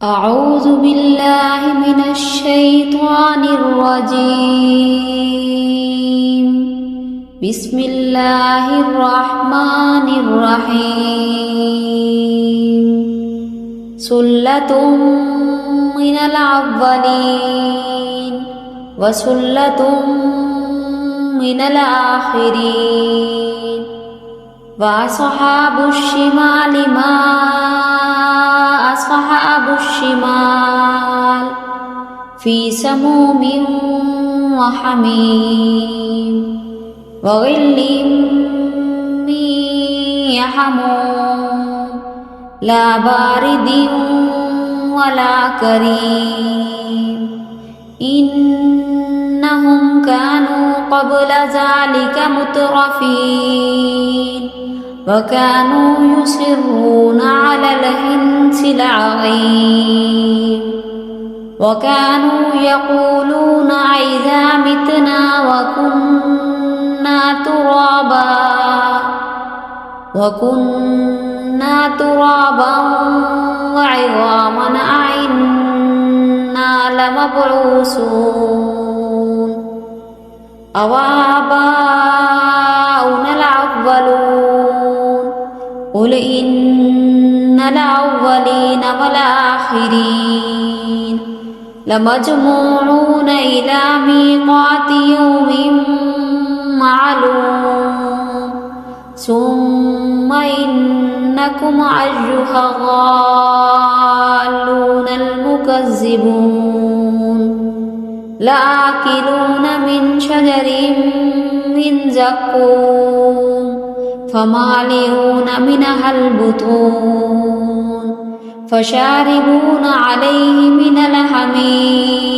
أعوذ بالله من الشيطان الرجيم. بسم الله الرحمن الرحيم. سلة من الأولين وسلة من الآخرين. وأصحاب الشمال ما أصحاب الشمال في سموم وحميم وظل من يحموم لا بارد ولا كريم. إنهم كانوا قبل ذلك مترفين وكانوا يصرون على الحنث العظيم وكانوا يقولون إذا متنا وكنا ترابا وعظاما أئنا لمبعوثون أو آباؤنا الأولون. قل إن الأولين والآخرين لمجموعون إلى ميقات يوم معلوم. ثم إنكم أيها الضالون المكذبون لآكلون من شجر من زقوم فمالئون منها البطون فشاربون عليه من الحميم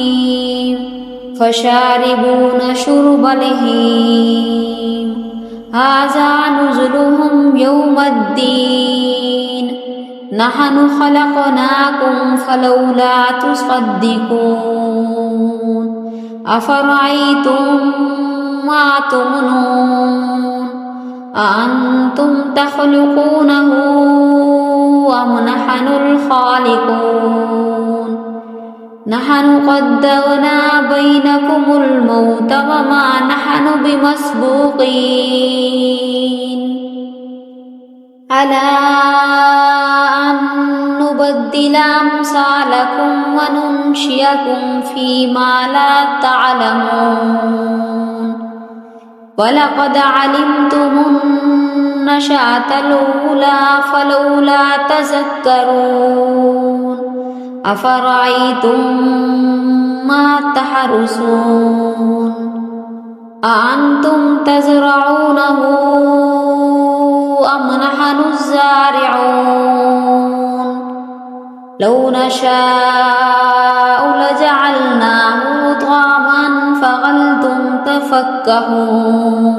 فشاربون شرب الهيم. هذا نزلهم يوم الدين. نحن خلقناكم فلولا تصدقون. أفرأيتم ما تمنون أأنتم تخلقونه أم نحن الخالقون؟ نحن قدرنا بينكم الموت وما نحن بمسبوقين على أن نبدل أمثالكم وننشئكم فيما لا تعلمون. ولقد علمتم النشأة الأولى فلولا تذكرون. أفرأيتم ما تحرثون أأنتم تزرعونه أم نحن الزارعون؟ لو نشاء لجعلناه طعاما فظلتم تفكهون.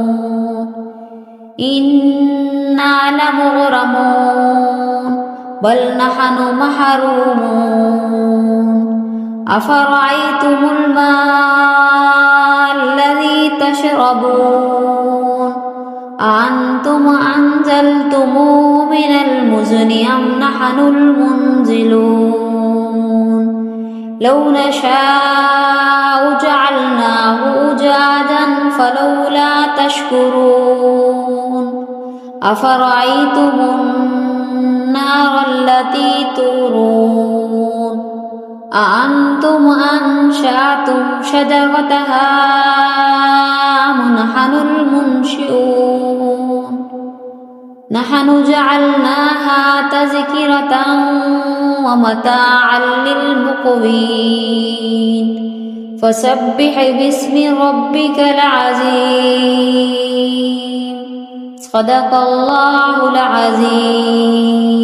إنا لمغرمون بل نحن محرومون. أفرأيتم الماء الذي تشربون أأنتم أنزلتموه من المزن أم نحن المنزلون؟ لو نشاء جعلناه أجاجا فلولا تشكرون. أفرأيتم النار التي تورون أأنتم أنشأتم شجرتها أم نحن المنشئون؟ نحن جعلناها تذكرة ومتاعا للمقوين. فسبح باسم ربك العظيم. صدق الله العظيم.